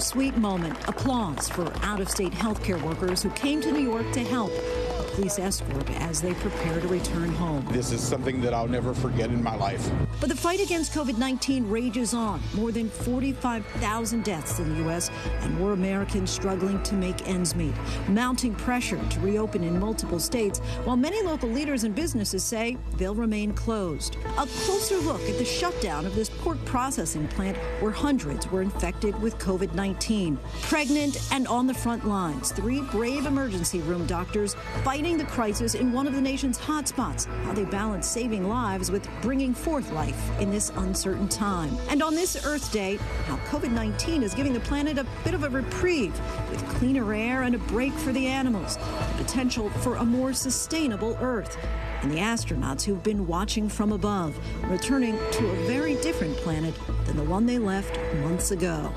bittersweet moment. Applause for out-of-state healthcare workers who came to New York to help. A police escort as they prepare to return home. This is something that I'll never forget in my life. But the fight against COVID-19 rages on. More than 45,000 deaths in the U.S. and more Americans struggling to make ends meet. Mounting pressure to reopen in multiple states, while many local leaders and businesses say they'll remain closed. A closer look at the shutdown of this pork processing plant where hundreds were infected with COVID-19. Pregnant and on the front lines, 3 brave emergency room doctors fighting the crisis in one of the nation's hotspots. How they balance saving lives with bringing forth life in this uncertain time. And on this Earth Day, how COVID-19 is giving the planet a bit of a reprieve with cleaner air and a break for the animals. The potential for a more sustainable Earth. And the astronauts who've been watching from above, returning to a very different planet than the one they left months ago.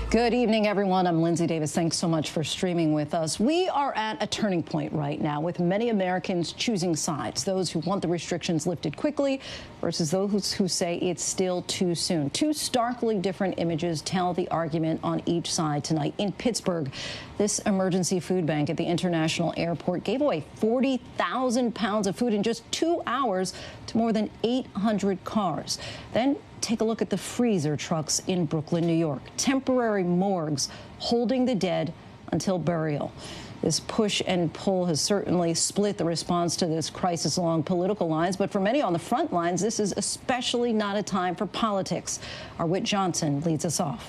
Good evening, everyone. I'm Lindsay Davis. Thanks so much for streaming with us. We are at a turning point right now with many Americans choosing sides, those who want the restrictions lifted quickly versus those who say it's still too soon. 2 starkly different images tell the argument on each side tonight. In Pittsburgh, this emergency food bank at the International Airport gave away 40,000 pounds of food in just 2 hours to more than 800 cars. Then take a look at the freezer trucks in Brooklyn, New York. Temporary morgues holding the dead until burial. This push and pull has certainly split the response to this crisis along political lines, but for many on the front lines, this is especially not a time for politics. Our Whit Johnson leads us off.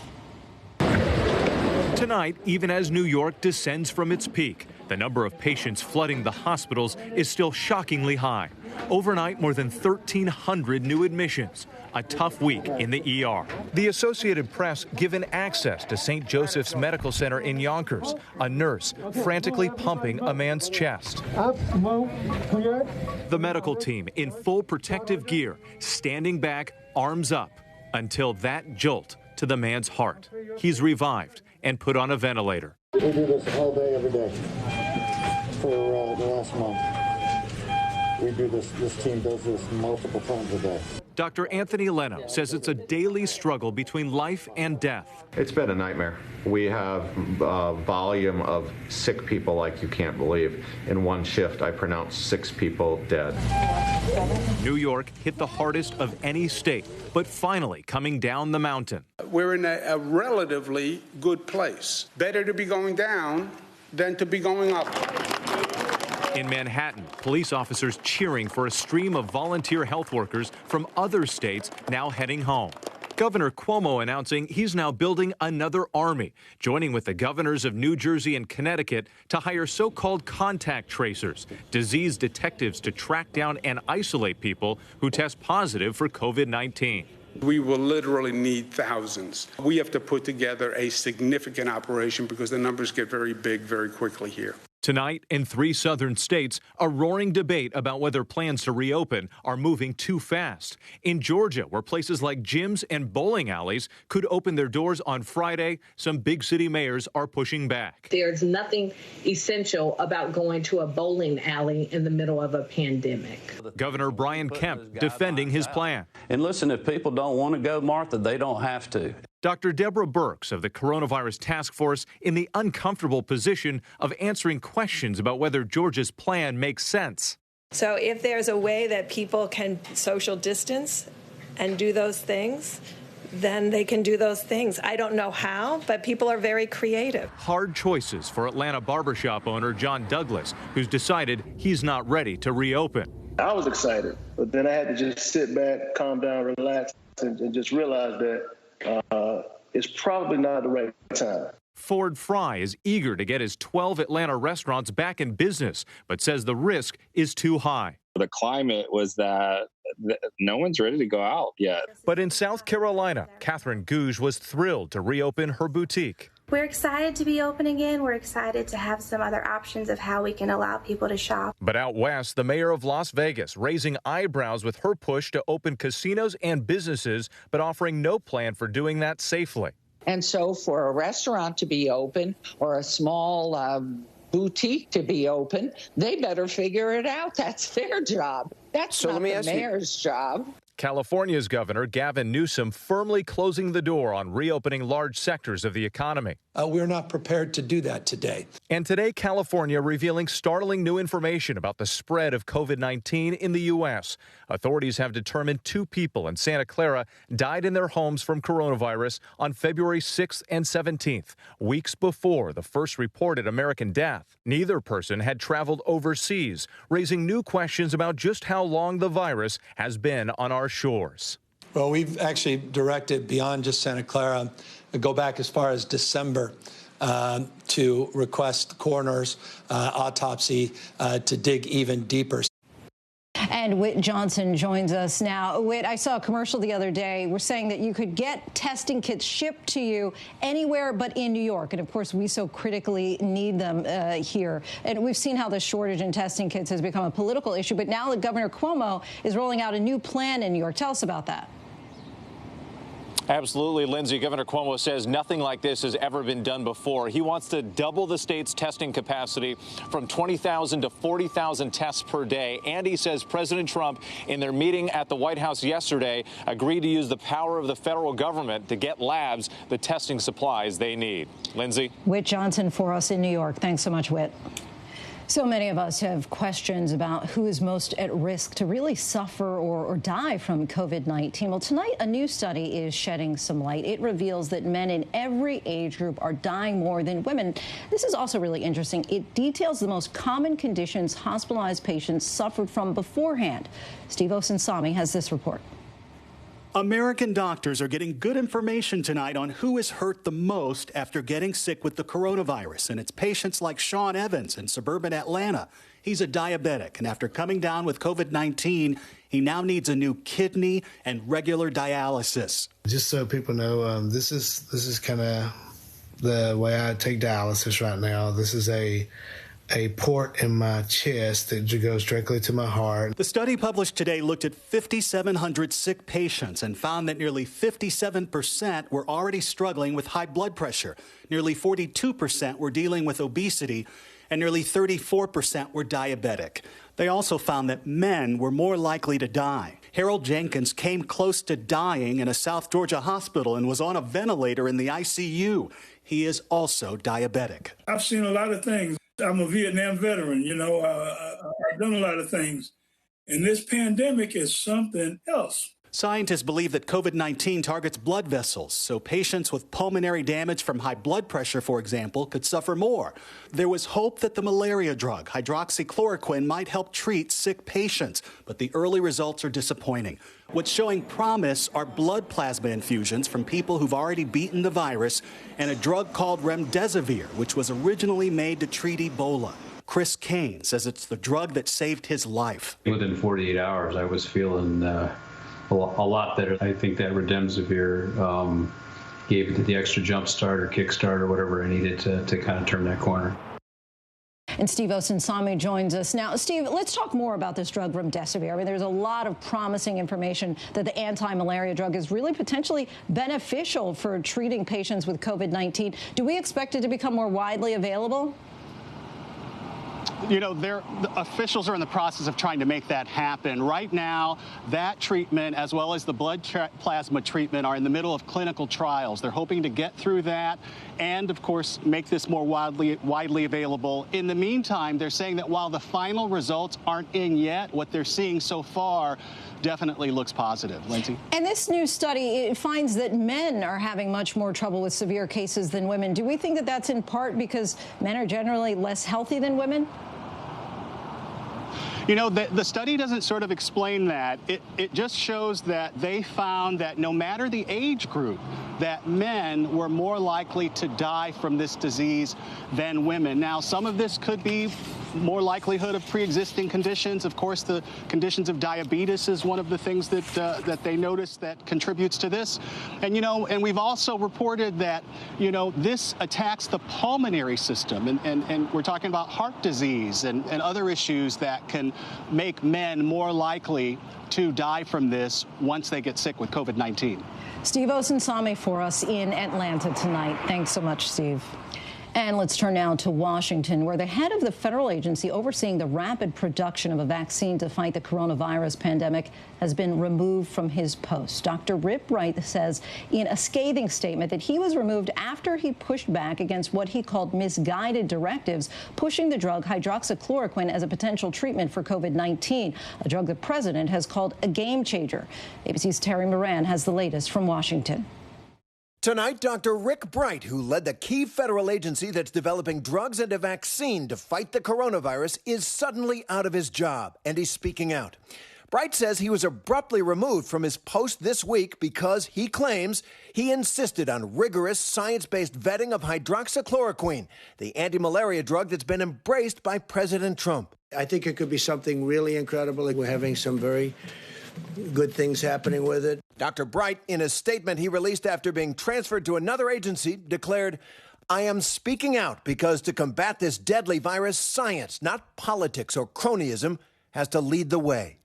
Tonight, even as New York descends from its peak, the number of patients flooding the hospitals is still shockingly high. Overnight, more than 1,300 new admissions. A tough week in the ER. The Associated Press given access to St. Joseph's Medical Center in Yonkers, a nurse frantically pumping a man's chest. The medical team in full protective gear, standing back, arms up, until that jolt to the man's heart. He's revived and put on a ventilator. We do this all day, every day for the last month. We do this team does this multiple times a day. Dr. Anthony Leno says it's a daily struggle between life and death. It's been a nightmare. We have a volume of sick people like you can't believe. In one shift, I pronounced 6 people dead. New York hit the hardest of any state, but finally coming down the mountain. We're in a relatively good place. Better to be going down than to be going up. In Manhattan, police officers cheering for a stream of volunteer health workers from other states now heading home. Governor Cuomo announcing he's now building another army, joining with the governors of New Jersey and Connecticut to hire so-called contact tracers, disease detectives to track down and isolate people who test positive for COVID-19. We will literally need thousands. We have to put together a significant operation because the numbers get very big very quickly here. Tonight, in 3 southern states, a roaring debate about whether plans to reopen are moving too fast. In Georgia, where places like gyms and bowling alleys could open their doors on Friday, some big city mayors are pushing back. There's nothing essential about going to a bowling alley in the middle of a pandemic. Governor Brian Kemp defending his plan. And listen, if people don't want to go, Martha, they don't have to. Dr. Deborah Birx of the Coronavirus Task Force in the uncomfortable position of answering questions about whether Georgia's plan makes sense. So if there's a way that people can social distance and do those things, then they can do those things. I don't know how, but people are very creative. Hard choices for Atlanta barbershop owner John Douglas, who's decided he's not ready to reopen. I was excited, but then I had to just sit back, calm down, relax, and just realize that it's probably not the right time. Ford Fry is eager to get his 12 Atlanta restaurants back in business, but says the risk is too high. The climate was that no one's ready to go out yet. But in South Carolina, Catherine Gouge was thrilled to reopen her boutique. We're excited to be open again. We're excited to have some other options of how we can allow people to shop. But out west, the mayor of Las Vegas raising eyebrows with her push to open casinos and businesses, but offering no plan for doing that safely. And so for a restaurant to be open or a small boutique to be open, they better figure it out. That's their job. That's not the mayor's job. California's Governor Gavin Newsom firmly closing the door on reopening large sectors of the economy. We're not prepared to do that today. And today, California revealing startling new information about the spread of COVID-19 in the U.S. Authorities have determined 2 people in Santa Clara died in their homes from coronavirus on February 6th and 17th, weeks before the first reported American death. Neither person had traveled overseas, raising new questions about just how long the virus has been on our shores. Well, we've actually directed beyond just Santa Clara, go back as far as December, to request coroner's autopsy to dig even deeper. And Whit Johnson joins us now. Whit, I saw a commercial the other day. We're saying that you could get testing kits shipped to you anywhere but in New York. And, of course, we so critically need them here. And we've seen how the shortage in testing kits has become a political issue. But now that Governor Cuomo is rolling out a new plan in New York. Tell us about that. Absolutely, Lindsay. Governor Cuomo says nothing like this has ever been done before. He wants to double the state's testing capacity from 20,000 to 40,000 tests per day. And he says President Trump, in their meeting at the White House yesterday, agreed to use the power of the federal government to get labs the testing supplies they need. Lindsay? Whit Johnson for us in New York. Thanks so much, Whit. So many of us have questions about who is most at risk to really suffer or die from COVID-19. Well, tonight, a new study is shedding some light. It reveals that men in every age group are dying more than women. This is also really interesting. It details the most common conditions hospitalized patients suffered from beforehand. Steve Osunsami has this report. American doctors are getting good information tonight on who is hurt the most after getting sick with the coronavirus. And it's patients like Sean Evans in suburban Atlanta. He's a diabetic, and after coming down with COVID-19, he now needs a new kidney and regular dialysis. Just so people know, this is kind of the way I take dialysis right now. This is a port in my chest that goes directly to my heart. The study published today looked at 5,700 sick patients and found that nearly 57% were already struggling with high blood pressure. Nearly 42% were dealing with obesity, and nearly 34% were diabetic. They also found that men were more likely to die. Harold Jenkins came close to dying in a South Georgia hospital and was on a ventilator in the ICU. He is also diabetic. I've seen a lot of things. I'm a Vietnam veteran, I've done a lot of things. And this pandemic is something else. Scientists believe that COVID-19 targets blood vessels, so patients with pulmonary damage from high blood pressure, for example, could suffer more. There was hope that the malaria drug, hydroxychloroquine, might help treat sick patients, but the early results are disappointing. What's showing promise are blood plasma infusions from people who've already beaten the virus and a drug called remdesivir, which was originally made to treat Ebola. Chris Kane says it's the drug that saved his life. Within 48 hours, I was feeling a lot better. I think that remdesivir gave it the extra jump start or kick start or whatever I needed to kind of turn that corner. And Steve Osunsami joins us now. Steve, let's talk more about this drug, remdesivir. I mean, there's a lot of promising information that the anti-malaria drug is really potentially beneficial for treating patients with COVID-19. Do we expect it to become more widely available? The officials are in the process of trying to make that happen. Right now, that treatment, as well as the blood plasma treatment, are in the middle of clinical trials. They're hoping to get through that and, of course, make this more widely available. In the meantime, they're saying that while the final results aren't in yet, what they're seeing so far definitely looks positive. Lindsay? And this new study, it finds that men are having much more trouble with severe cases than women. Do we think that that's in part because men are generally less healthy than women? The study doesn't sort of explain that. It just shows that they found that no matter the age group, that men were more likely to die from this disease than women. Now, some of this could be more likelihood of pre-existing conditions. Of course, the conditions of diabetes is one of the things that they noticed that contributes to this. And, and we've also reported that, this attacks the pulmonary system. And we're talking about heart disease and other issues that can make men more likely to die from this once they get sick with COVID-19. Steve Osunsami for us in Atlanta tonight. Thanks so much, Steve. And let's turn now to Washington, where the head of the federal agency overseeing the rapid production of a vaccine to fight the coronavirus pandemic has been removed from his post. Dr. Rick Bright says in a scathing statement that he was removed after he pushed back against what he called misguided directives, pushing the drug hydroxychloroquine as a potential treatment for COVID-19, a drug the president has called a game changer. ABC's Terry Moran has the latest from Washington. Tonight, Dr. Rick Bright, who led the key federal agency that's developing drugs and a vaccine to fight the coronavirus, is suddenly out of his job, and he's speaking out. Bright says he was abruptly removed from his post this week because, he claims, he insisted on rigorous science-based vetting of hydroxychloroquine, the anti-malaria drug that's been embraced by President Trump. I think it could be something really incredible. We're having some very good things happening with it. Dr. Bright, in a statement he released after being transferred to another agency, declared, "I am speaking out because to combat this deadly virus, science, not politics or cronyism, has to lead the way."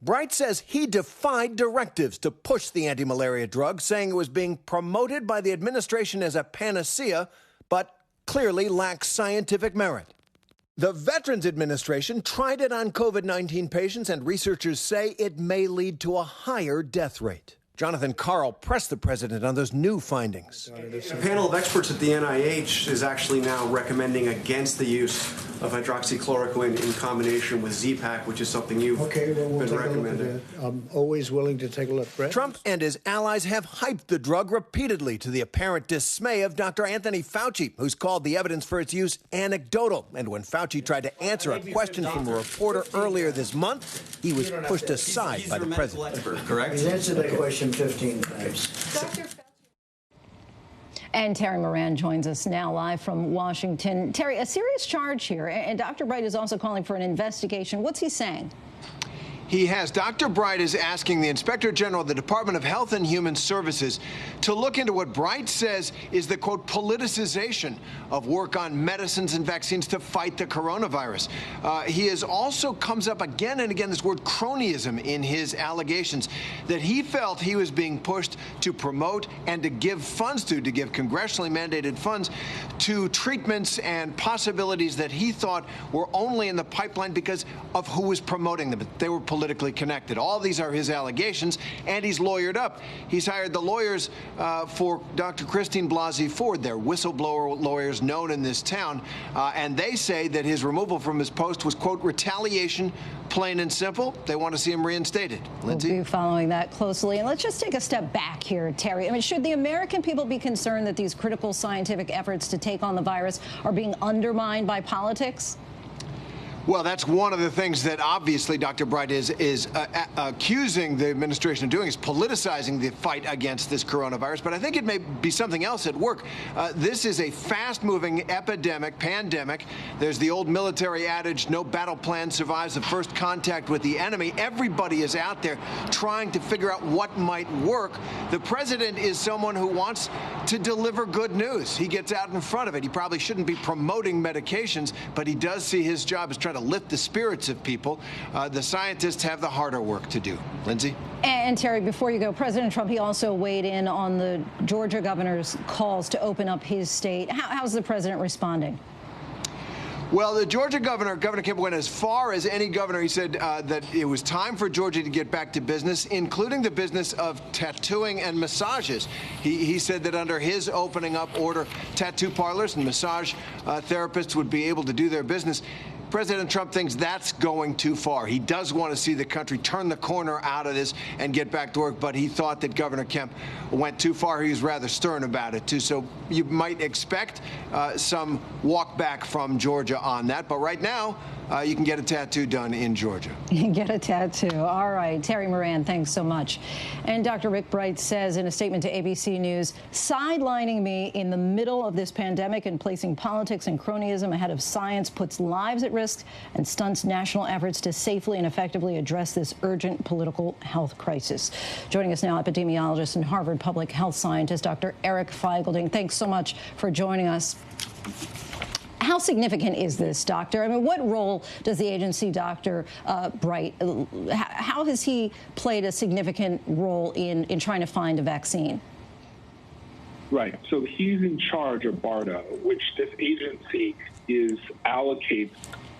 Bright says he defied directives to push the anti-malaria drug, saying it was being promoted by the administration as a panacea, but clearly lacks scientific merit. The Veterans Administration tried it on COVID-19 patients, and researchers say it may lead to a higher death rate. Jonathan Karl pressed the president on those new findings. A panel of experts at the NIH is actually now recommending against the use of hydroxychloroquine in combination with Z-Pak, which is something you've been recommending. I'm always willing to take a look. Brett? Trump and his allies have hyped the drug repeatedly to the apparent dismay of Dr. Anthony Fauci, who's called the evidence for its use anecdotal. And when Fauci tried to answer a question from a reporter earlier this month, he was pushed aside by the president. Correct? He's answered that question 15 times. And Terry Moran joins us now live from Washington. Terry, a serious charge here, and Dr. Bright is also calling for an investigation. What's he saying? He has. Dr. Bright is asking the Inspector General of the Department of Health and Human Services to look into what Bright says is the, quote, politicization of work on medicines and vaccines to fight the coronavirus. He has also comes up again and again this word cronyism in his allegations, that he felt he was being pushed to promote and to give funds to give congressionally mandated funds to treatments and possibilities that he thought were only in the pipeline because of who was promoting them. They were politically connected. All these are his allegations, and he's lawyered up. He's hired the lawyers for Dr. Christine Blasey Ford. They're whistleblower lawyers known in this town, and they say that his removal from his post was, quote, retaliation, plain and simple. They want to see him reinstated. Lindsay? We'll be following that closely. And let's just take a step back here, Terry. I mean, should the American people be concerned that these critical scientific efforts to take on the virus are being undermined by politics? Well, that's one of the things that obviously Dr. Bright is accusing the administration of doing, is politicizing the fight against this coronavirus. But I think it may be something else at work. This is a fast-moving pandemic. There's the old military adage, no battle plan survives the first contact with the enemy. Everybody is out there trying to figure out what might work. The president is someone who wants to deliver good news. He gets out in front of it. He probably shouldn't be promoting medications, but he does see his job as trying to lift the spirits of people. The scientists have the harder work to do. Lindsay? And Terry, before you go, President Trump, he also weighed in on the Georgia governor's calls to open up his state. How's the president responding? Well, the Georgia governor Kemp, went as far as any governor. He said that it was time for Georgia to get back to business, including the business of tattooing and massages. He said that under his opening up order, tattoo parlors and massage therapists would be able to do their business. President Trump thinks that's going too far. He does want to see the country turn the corner out of this and get back to work, but he thought that Governor Kemp went too far. He was rather stern about it, too. So you might expect some walk back from Georgia on that. But right now, you can get a tattoo done in Georgia. You can get a tattoo. All right. Terry Moran, thanks so much. And Dr. Rick Bright says in a statement to ABC News, sidelining me in the middle of this pandemic and placing politics and cronyism ahead of science puts lives at risk and stunts national efforts to safely and effectively address this urgent political health crisis. Joining us now, epidemiologist and Harvard public health scientist, Dr. Eric Feigelding. Thanks so much for joining us. How significant is this, Doctor? I mean, what role does the agency, Dr. Bright, how has he played a significant role in trying to find a vaccine? Right. So he's in charge of BARDA, which this agency allocates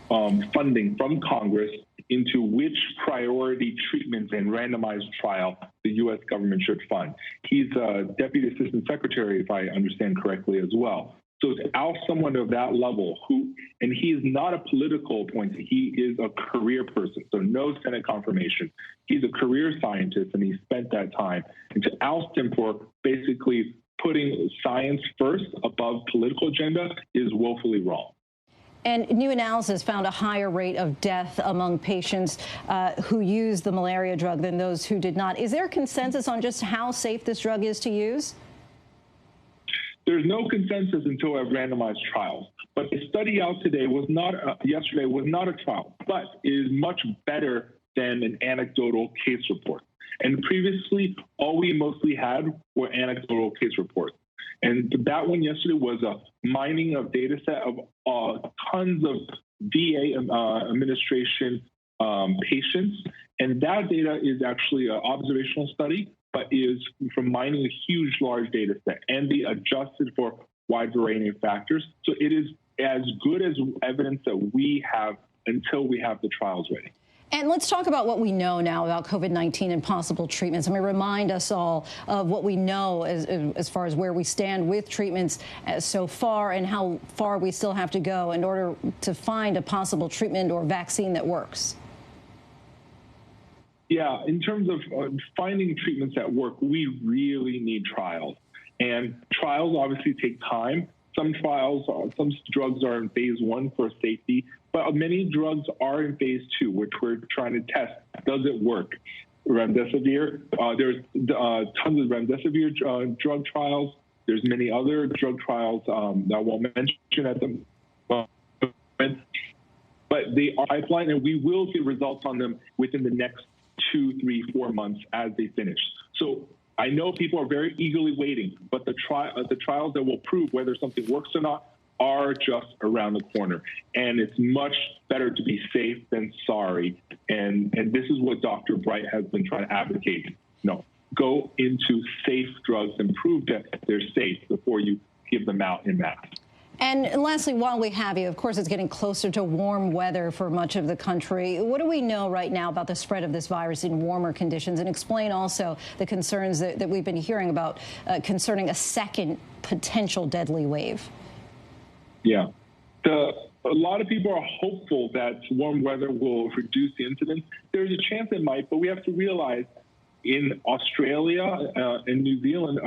funding from Congress into which priority treatments and randomized trial the U.S. government should fund. He's a Deputy Assistant Secretary, if I understand correctly, as well. So to oust someone of that level, and he is not a political appointee, he is a career person, so no Senate confirmation. He's a career scientist, and he spent that time. And to oust him for basically putting science first above political agenda is woefully wrong. And new analysis found a higher rate of death among patients who used the malaria drug than those who did not. Is there was on just how safe this drug is to use? There's no consensus until a randomized trials. But the study out today yesterday was not a trial, but is much better than an anecdotal case report. And previously, all we mostly had were anecdotal case reports. And that one yesterday was a mining of data set of tons of VA administration patients. And that data is actually an observational study, but is from mining a huge, large data set and be adjusted for wide variety of factors. So it is as good as evidence that we have until we have the trials ready. And let's talk about what we know now about COVID-19 and possible treatments. I mean, remind us all of what we know as far as where we stand with treatments so far and how far we still have to go in order to find a possible treatment or vaccine that works. Yeah, in terms of finding treatments that work, we really need trials. And trials obviously take time. Some drugs are in phase 1 for safety, but many drugs are in phase 2, which we're trying to test. Does it work? Remdesivir, there's tons of remdesivir drug trials. There's many other drug trials that I won't mention at the moment, but they are pipeline, and we will get results on them within the next 2, 3, 4 months as they finish. So I know people are very eagerly waiting, but the trials that will prove whether something works or not are just around the corner. And it's much better to be safe than sorry. And this is what Dr. Bright has been trying to advocate. No, go into safe drugs and prove that they're safe before you give them out in mass. And lastly, while we have you, of course, it's getting closer to warm weather for much of the country. What do we know right now about the spread of this virus in warmer conditions? And explain also the concerns that we've been hearing about concerning a second potential deadly wave. Yeah. A lot of people are hopeful that warm weather will reduce the incidence. There's a chance it might, but we have to realize in Australia and New Zealand,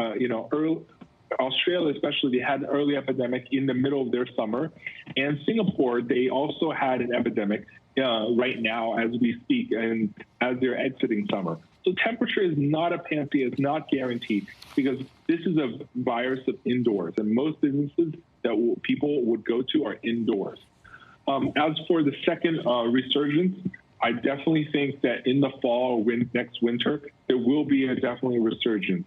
Australia especially, they had an early epidemic in the middle of their summer. And Singapore, they also had an epidemic right now as we speak and as they're exiting summer. So temperature is not a panacea, it's not guaranteed, because this is a virus of indoors, and most businesses that people would go to are indoors. As for the second resurgence, I definitely think that in the fall or next winter, there will be definitely a resurgence.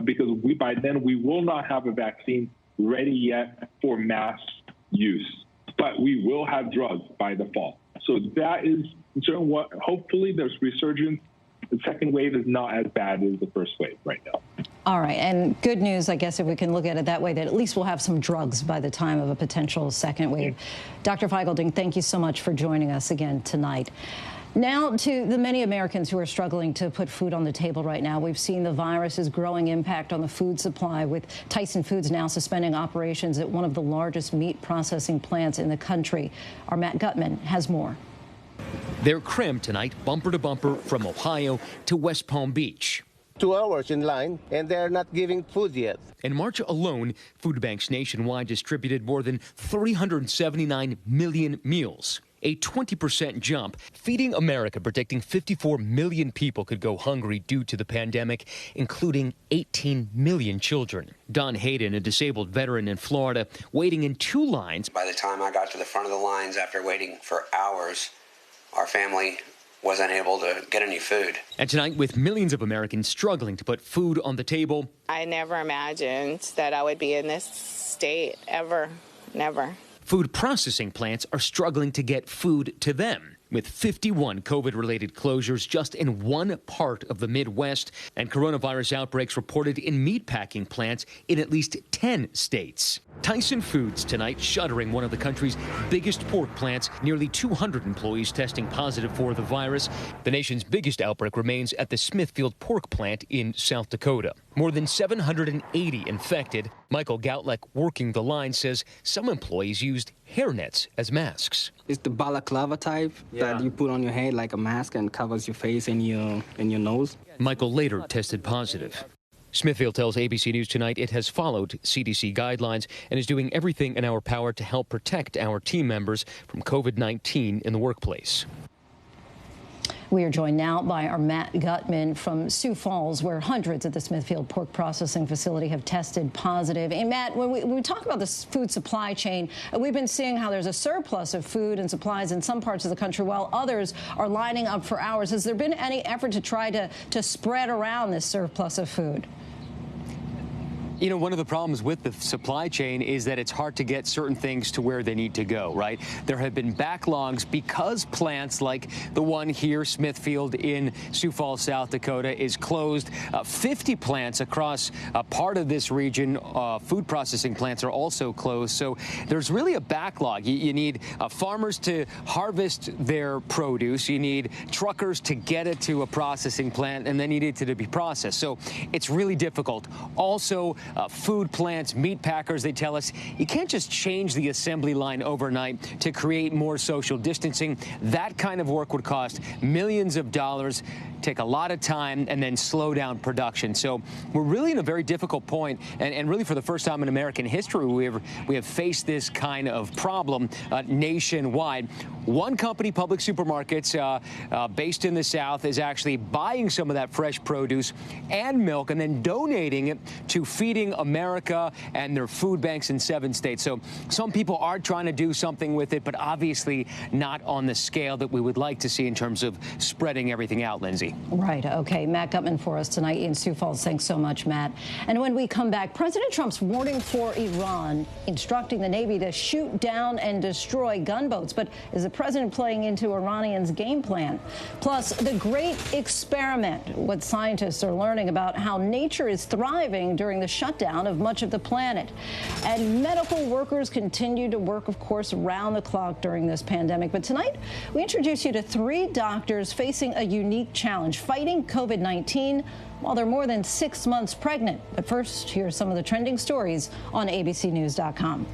Because by then we will not have a vaccine ready yet for mass use, but we will have drugs by the fall. So that is what. Hopefully, there's resurgence. The second wave is not as bad as the first wave right now. All right, and good news, I guess, if we can look at it that way, that at least we'll have some drugs by the time of a potential second wave. Dr. Feigelding, thank you so much for joining us again tonight. Now to the many Americans who are struggling to put food on the table right now. We've seen the virus's growing impact on the food supply, with Tyson Foods now suspending operations at one of the largest meat processing plants in the country. Our Matt Gutman has more. They're crammed tonight, bumper to bumper, from Ohio to West Palm Beach. 2 hours in line, and they're not giving food yet. In March alone, food banks nationwide distributed more than 379 million meals, a 20% jump. Feeding America predicting 54 million people could go hungry due to the pandemic, including 18 million children. Don Hayden, a disabled veteran in Florida, waiting in 2 lines. By the time I got to the front of the lines after waiting for hours, our family wasn't able to get any food. And tonight, with millions of Americans struggling to put food on the table. I never imagined that I would be in this state, ever, never. Food processing plants are struggling to get food to them. with 51 COVID-related closures just in one part of the Midwest, and coronavirus outbreaks reported in meatpacking plants in at least 10 states. Tyson Foods tonight shuttering one of the country's biggest pork plants, nearly 200 employees testing positive for the virus. The nation's biggest outbreak remains at the Smithfield pork plant in South Dakota. More than 780 infected. Michael Goutlek, working the line, says some employees used hairnets as masks. It's the balaclava type that you put on your head like a mask and covers your face and your nose. Michael later tested positive. Smithfield tells ABC News tonight it has followed CDC guidelines and is doing everything in our power to help protect our team members from COVID-19 in the workplace. We are joined now by our Matt Gutman from Sioux Falls, where hundreds at the Smithfield pork processing facility have tested positive. And Matt, when we talk about the food supply chain, we've been seeing how there's a surplus of food and supplies in some parts of the country while others are lining up for hours. Has there been any effort to try to spread around this surplus of food? You know, one of the problems with the supply chain is that it's hard to get certain things to where they need to go, right? There have been backlogs because plants like the one here, Smithfield in Sioux Falls, South Dakota, is closed. 50 plants across part of this region, food processing plants, are also closed. So there's really a backlog. You need farmers to harvest their produce. You need truckers to get it to a processing plant, and then you need it to be processed. So it's really difficult. Also, food plants, meat packers, they tell us you can't just change the assembly line overnight to create more social distancing. That kind of work would cost millions of dollars, take a lot of time, and then slow down production. So we're really in a very difficult point, and really for the first time in American history, we have faced this kind of problem nationwide. One company, Public Supermarkets, based in the South, is actually buying some of that fresh produce and milk and then donating it to Feeding America and their food banks in 7 states. So some people are trying to do something with it, but obviously not on the scale that we would like to see in terms of spreading everything out, Lindsay. Right. Okay. Matt Gutman for us tonight in Sioux Falls. Thanks so much, Matt. And when we come back, President Trump's warning for Iran, instructing the Navy to shoot down and destroy gunboats. But is the president playing into Iranians' game plan? Plus, the great experiment, what scientists are learning about how nature is thriving during the shutdown of much of the planet. And medical workers continue to work, of course, around the clock during this pandemic. But tonight, we introduce you to 3 doctors facing a unique challenge, fighting COVID-19 while they're more than 6 months pregnant. But first, here's some of the trending stories on abcnews.com.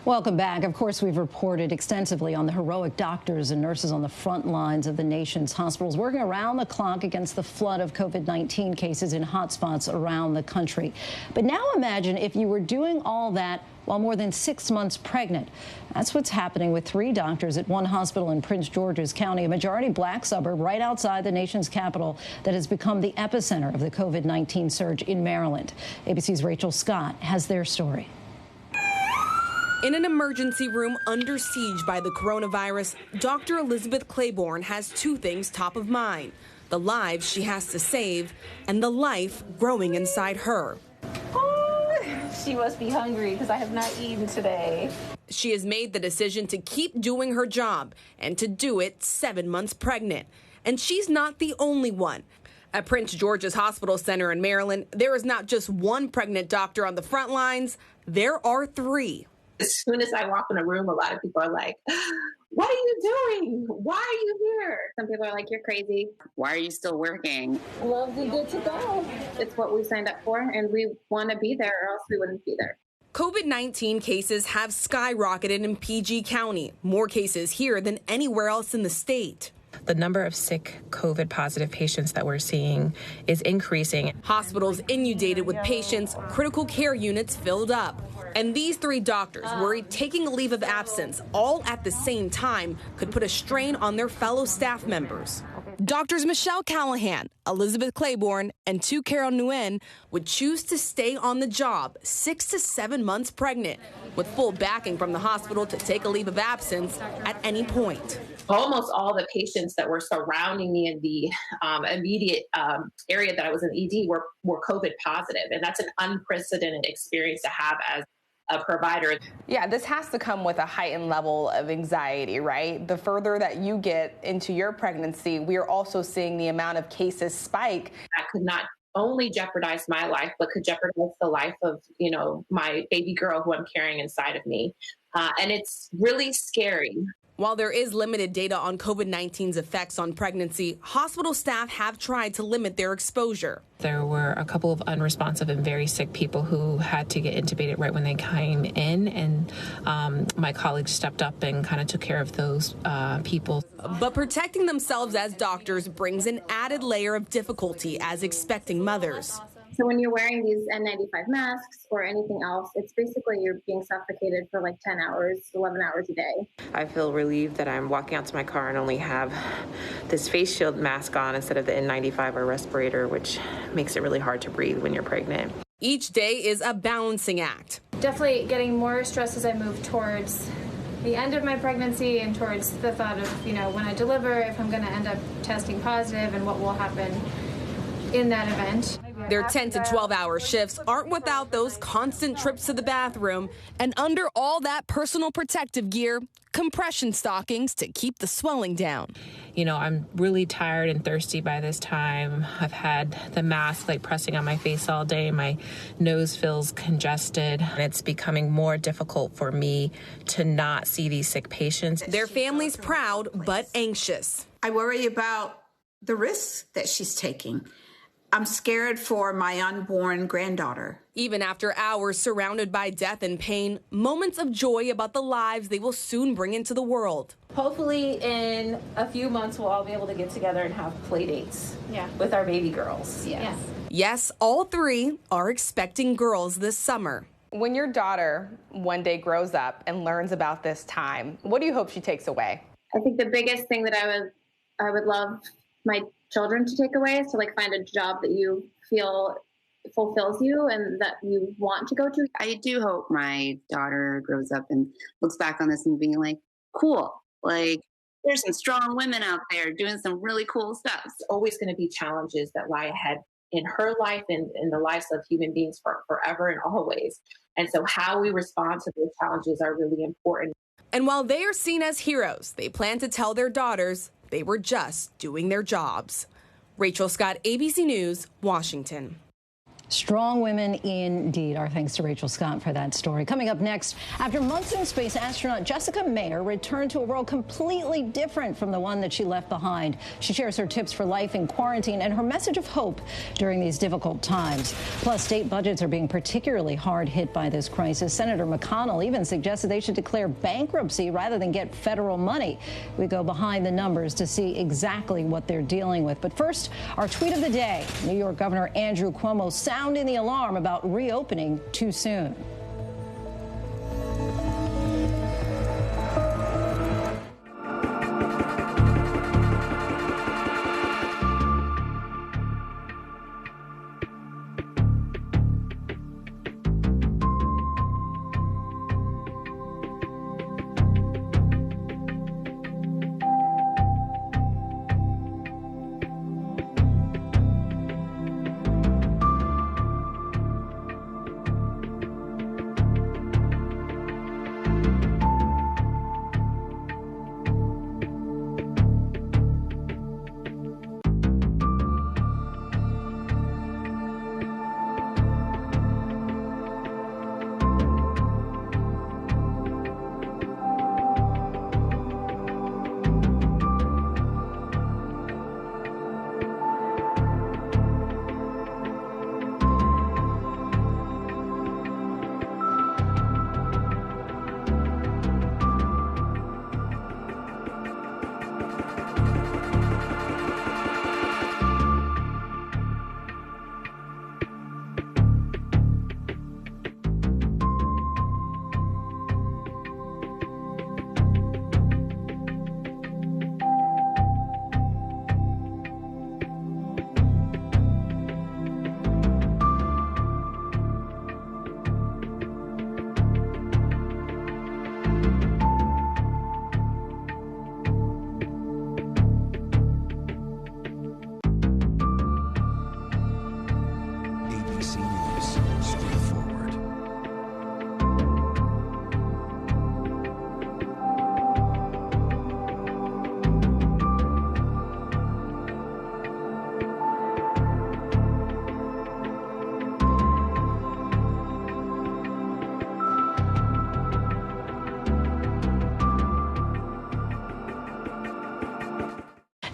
Welcome back. Of course, we've reported extensively on the heroic doctors and nurses on the front lines of the nation's hospitals working around the clock against the flood of COVID-19 cases in hotspots around the country. But now imagine if you were doing all that while more than 6 months pregnant. That's what's happening with 3 doctors at one hospital in Prince George's County, a majority black suburb right outside the nation's capital that has become the epicenter of the COVID-19 surge in Maryland. ABC's Rachel Scott has their story. In an emergency room under siege by the coronavirus, Dr. Elizabeth Claiborne has 2 things top of mind: the lives she has to save and the life growing inside her. Oh, she must be hungry because I have not eaten today. She has made the decision to keep doing her job and to do it 7 months pregnant. And she's not the only one. At Prince George's Hospital Center in Maryland, there is not just one pregnant doctor on the front lines, there are 3. As soon as I walk in a room, a lot of people are like, "What are you doing? Why are you here?" Some people are like, "You're crazy. Why are you still working?" Love and good to go. It's what we signed up for, and we want to be there, or else we wouldn't be there. COVID-19 cases have skyrocketed in PG County, more cases here than anywhere else in the state. The number of sick COVID-positive patients that we're seeing is increasing. Hospitals inundated with patients, critical care units filled up. And these 3 doctors worry taking a leave of absence all at the same time could put a strain on their fellow staff members. Doctors Michelle Callahan, Elizabeth Claiborne, and Tu Carol Nguyen would choose to stay on the job 6 to 7 months pregnant, with full backing from the hospital to take a leave of absence at any point. Almost all the patients that were surrounding me in the immediate area that I was in ED were COVID positive. And that's an unprecedented experience to have as a provider. Yeah, this has to come with a heightened level of anxiety, right? The further that you get into your pregnancy, we are also seeing the amount of cases spike. That could not only jeopardize my life, but could jeopardize the life of, my baby girl who I'm carrying inside of me. And it's really scary. While there is limited data on COVID-19's effects on pregnancy, hospital staff have tried to limit their exposure. There were a couple of unresponsive and very sick people who had to get intubated right when they came in, and my colleagues stepped up and kind of took care of those people. But protecting themselves as doctors brings an added layer of difficulty as expecting mothers. So when you're wearing these N95 masks or anything else, it's basically you're being suffocated for like 10 hours, 11 hours a day. I feel relieved that I'm walking out to my car and only have this face shield mask on instead of the N95 or respirator, which makes it really hard to breathe when you're pregnant. Each day is a balancing act. Definitely getting more stressed as I move towards the end of my pregnancy and towards the thought of, when I deliver, if I'm going to end up testing positive and what will happen in that event. Their 10 to 12-hour shifts aren't without those constant trips to the bathroom, and under all that personal protective gear, compression stockings to keep the swelling down. I'm really tired and thirsty by this time. I've had the mask pressing on my face all day. My nose feels congested. And it's becoming more difficult for me to not see these sick patients. Their family's proud but anxious. I worry about the risks that she's taking. I'm scared for my unborn granddaughter. Even after hours surrounded by death and pain, moments of joy about the lives they will soon bring into the world. Hopefully in a few months we'll all be able to get together and have play dates with our baby girls. Yes, all 3 are expecting girls this summer. When your daughter one day grows up and learns about this time, what do you hope she takes away? I think the biggest thing that I would love my children to take away is to find a job that you feel fulfills you and that you want to go to. I do hope my daughter grows up and looks back on this and being like, cool, there's some strong women out there doing some really cool stuff. It's always going to be challenges that lie ahead in her life and in the lives of human beings forever and always. And so how we respond to those challenges are really important. And while they are seen as heroes, they plan to tell their daughters they were just doing their jobs. Rachel Scott, ABC News, Washington. Strong women indeed. Our thanks to Rachel Scott for that story. Coming up next, after months in space, astronaut Jessica Meir returned to a world completely different from the one that she left behind. She shares her tips for life in quarantine and her message of hope during these difficult times. Plus, state budgets are being particularly hard hit by this crisis. Senator McConnell even suggested they should declare bankruptcy rather than get federal money. We go behind the numbers to see exactly what they're dealing with. But first, our tweet of the day. New York Governor Andrew Cuomo sounding the alarm about reopening too soon.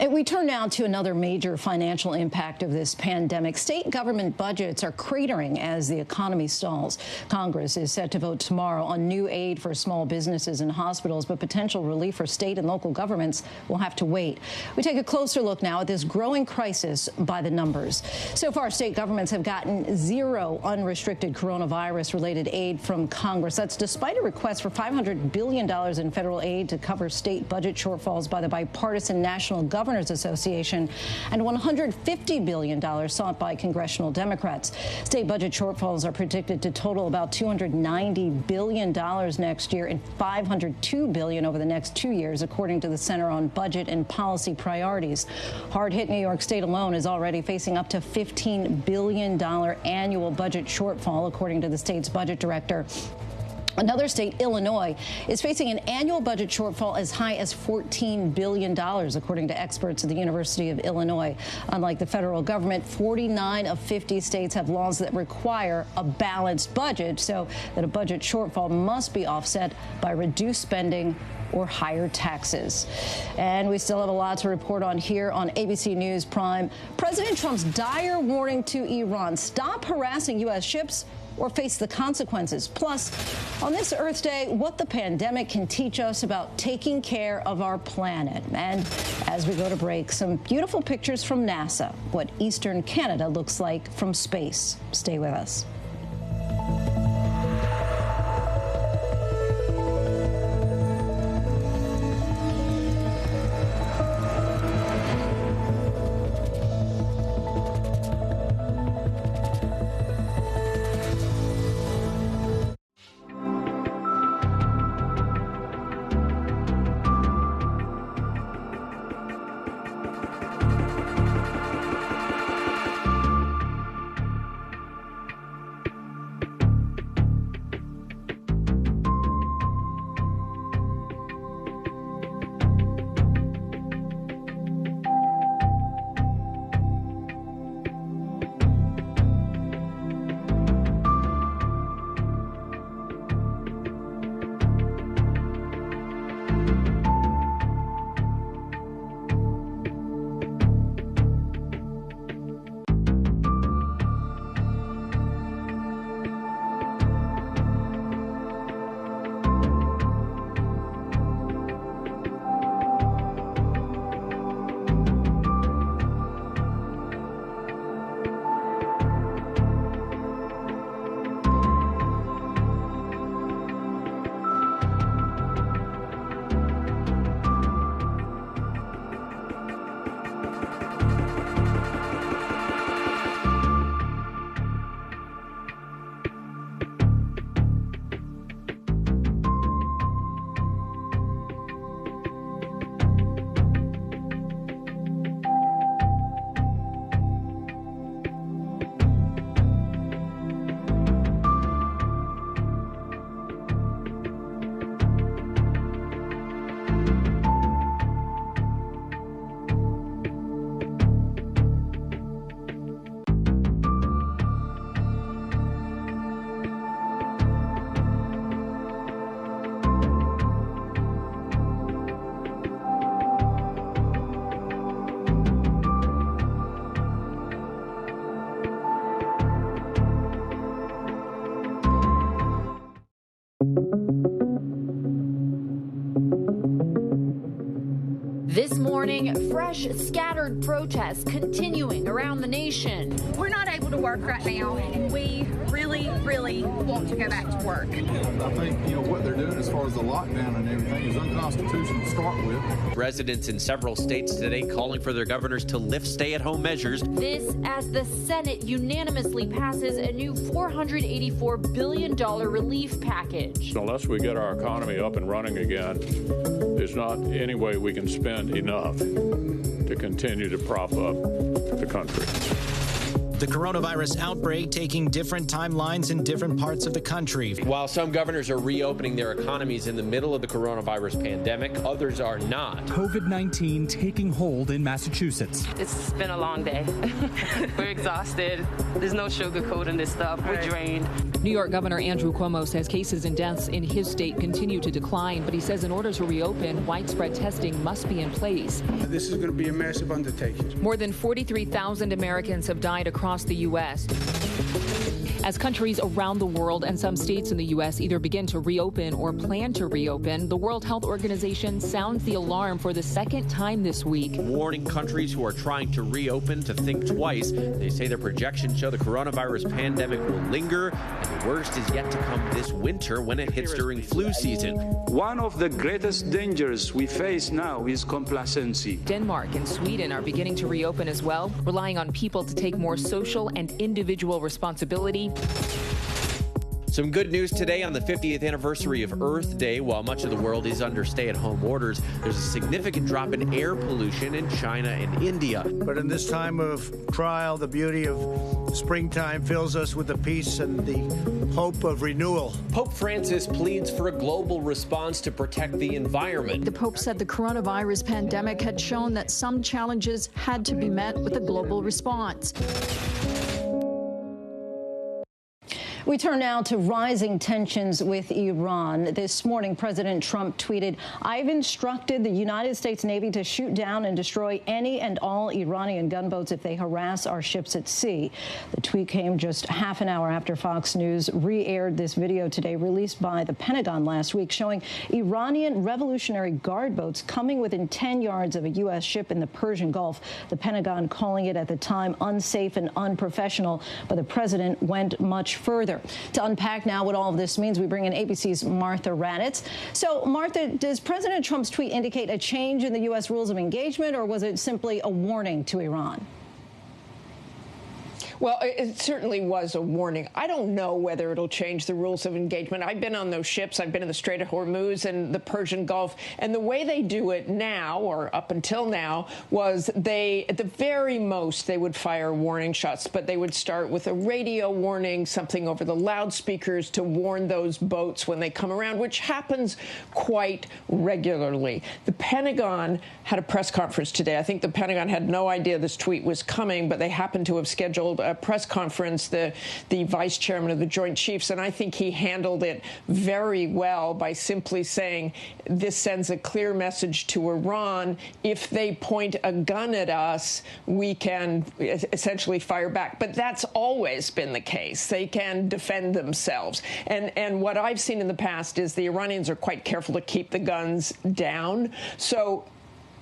And we turn now to another major financial impact of this pandemic. State government budgets are cratering as the economy stalls. Congress is set to vote tomorrow on new aid for small businesses and hospitals, but potential relief for state and local governments will have to wait. We take a closer look now at this growing crisis by the numbers. So far, state governments have gotten zero unrestricted coronavirus-related aid from Congress. That's despite a request for $500 billion in federal aid to cover state budget shortfalls by the bipartisan National Governors Association and $150 billion sought by congressional Democrats. State budget shortfalls are predicted to total about $290 billion next year and $502 billion over the next 2 years, according to the Center on Budget and Policy Priorities. Hard-hit New York State alone is already facing up to $15 billion annual budget shortfall, according to the state's budget director. Another state, Illinois, is facing an annual budget shortfall as high as $14 billion, according to experts at the University of Illinois. Unlike the federal government, 49 of 50 states have laws that require a balanced budget, so that a budget shortfall must be offset by reduced spending or higher taxes. And we still have a lot to report on here on ABC News Prime. President Trump's dire warning to Iran: stop harassing U.S. ships or face the consequences. Plus, on this Earth Day, what the pandemic can teach us about taking care of our planet. And as we go to break, some beautiful pictures from NASA, what Eastern Canada looks like from space. Stay with us. seeing fresh scattered protests continuing around the nation. We're not able to work right now. We really, really want to go back to work. I think, what they're doing as far as the lockdown and everything is unconstitutional to start with. Residents in several states today calling for their governors to lift stay-at-home measures. This as the Senate unanimously passes a new $484 billion relief package. Unless we get our economy up and running again, there's not any way we can spend enough to continue to prop up the country. The coronavirus outbreak taking different timelines in different parts of the country. While some governors are reopening their economies in the middle of the coronavirus pandemic, others are not. COVID-19 taking hold in Massachusetts. It's been a long day. We're exhausted. There's no sugarcoating this stuff. We're drained. New York Governor Andrew Cuomo says cases and deaths in his state continue to decline, but he says in order to reopen, widespread testing must be in place. This is going to be a massive undertaking. More than 43,000 Americans have died across the U.S. As countries around the world and some states in the U.S. either begin to reopen or plan to reopen, the World Health Organization sounds the alarm for the second time this week. Warning countries who are trying to reopen to think twice. They say their projections show the coronavirus pandemic will linger, and the worst is yet to come this winter when it hits during flu season. One of the greatest dangers we face now is complacency. Denmark and Sweden are beginning to reopen as well, relying on people to take more social and individual responsibility. Some good news today on the 50th anniversary of Earth Day. While much of the world is under stay-at-home orders, there's a significant drop in air pollution in China and India. But in this time of trial, the beauty of springtime fills us with the peace and the hope of renewal. Pope Francis pleads for a global response to protect the environment. The Pope said the coronavirus pandemic had shown that some challenges had to be met with a global response. We turn now to rising tensions with Iran. This morning, President Trump tweeted, "I've instructed the United States Navy to shoot down and destroy any and all Iranian gunboats if they harass our ships at sea." The tweet came just half an hour after Fox News re-aired this video today, released by the Pentagon last week, showing Iranian Revolutionary Guard boats coming within 10 yards of a U.S. ship in the Persian Gulf. The Pentagon calling it at the time unsafe and unprofessional, but the president went much further. To unpack now what all of this means, we bring in ABC's Martha Raddatz. So, Martha, does President Trump's tweet indicate a change in the U.S. rules of engagement, or was it simply a warning to Iran? Well, it certainly was a warning. I don't know whether it'll change the rules of engagement. I've been on those ships. I've been in the Strait of Hormuz and the Persian Gulf. And the way they do it now, or up until now, was they, at the very most, they would fire warning shots. But they would start with a radio warning, something over the loudspeakers to warn those boats when they come around, which happens quite regularly. The Pentagon had a press conference today. I think the Pentagon had no idea this tweet was coming, but they happened to have scheduled a press conference, the vice chairman of the Joint Chiefs, and I think he handled it very well by simply saying this sends a clear message to Iran. If they point a gun at us, we can essentially fire back. But that's always been the case. They can defend themselves. And what I've seen in the past is the Iranians are quite careful to keep the guns down. So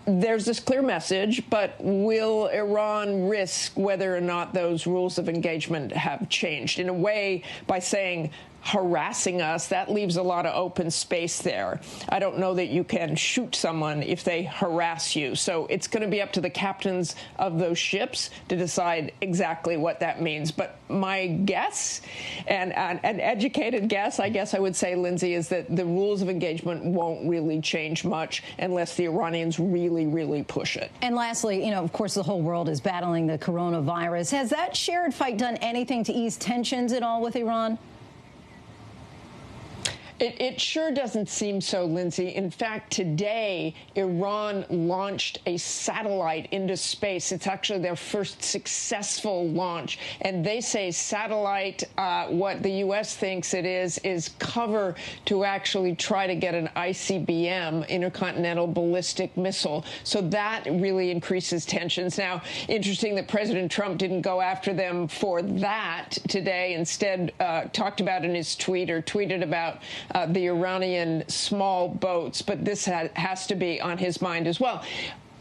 there's this clear message, but will Iran risk whether or not those rules of engagement have changed? In a way, by saying harassing us, that leaves a lot of open space there. I don't know that you can shoot someone if they harass you. So it's going to be up to the captains of those ships to decide exactly what that means. But my guess, and an educated guess, I guess I would say, Lindsay, is that the rules of engagement won't really change much unless the Iranians really, really push it. And lastly, of course, the whole world is battling the coronavirus. Has that shared fight done anything to ease tensions at all with Iran? It sure doesn't seem so, Lindsay. In fact, today, Iran launched a satellite into space. It's actually their first successful launch. And they say satellite, what the U.S. thinks it is cover to actually try to get an ICBM, intercontinental ballistic missile. So that really increases tensions. Now, interesting that President Trump didn't go after them for that today. Instead, talked about in his tweet, or tweeted about the Iranian small boats, but this has to be on his mind as well.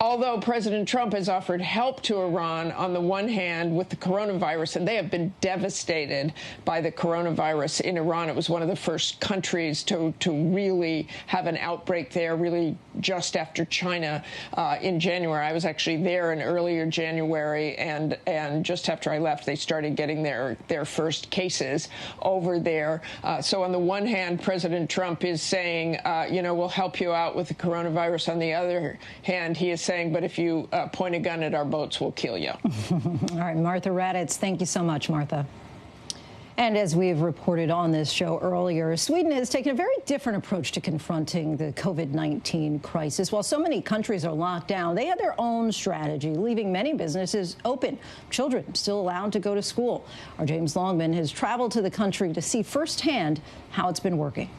Although President Trump has offered help to Iran on the one hand with the coronavirus, and they have been devastated by the coronavirus in Iran. It was one of the first countries to really have an outbreak there, really just after China in January. I was actually there in earlier January, and just after I left, they started getting their first cases over there. So on the one hand, President Trump is saying, we'll help you out with the coronavirus. On the other hand, he is saying, but if you point a gun at our boats, we'll kill you. All right, Martha Raddatz, thank you so much, Martha. And as we have reported on this show earlier, Sweden has taken a very different approach to confronting the COVID-19 crisis. While so many countries are locked down, they had their own strategy, leaving many businesses open. Children still allowed to go to school. Our James Longman has traveled to the country to see firsthand how it's been working.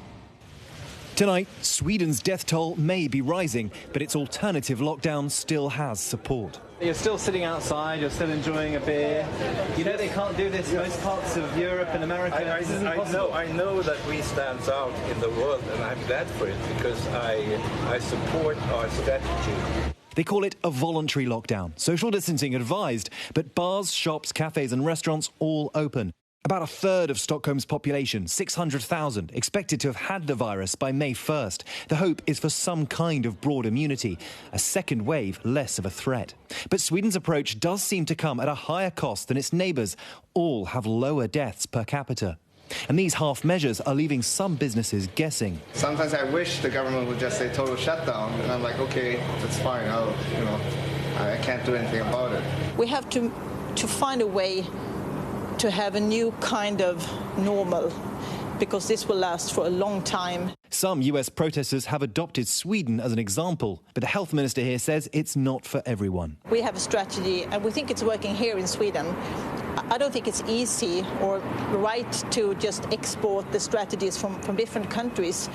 Tonight, Sweden's death toll may be rising, but its alternative lockdown still has support. You're still sitting outside, you're still enjoying a beer. You know they can't do this in most parts of Europe and America. I know that we stand out in the world, and I'm glad for it because I support our strategy. They call it a voluntary lockdown, social distancing advised, but bars, shops, cafes and restaurants all open. About a third of Stockholm's population, 600,000, expected to have had the virus by May 1st. The hope is for some kind of broad immunity, a second wave less of a threat. But Sweden's approach does seem to come at a higher cost than its neighbours. All have lower deaths per capita. And these half measures are leaving some businesses guessing. Sometimes I wish the government would just say total shutdown, and I'm like, okay, that's fine. I can't do anything about it. We have to find a way to have a new kind of normal, because this will last for a long time. Some US protesters have adopted Sweden as an example, but the health minister here says it's not for everyone. We have a strategy, and we think it's working here in Sweden. I don't think it's easy or right to just export the strategies from different countries.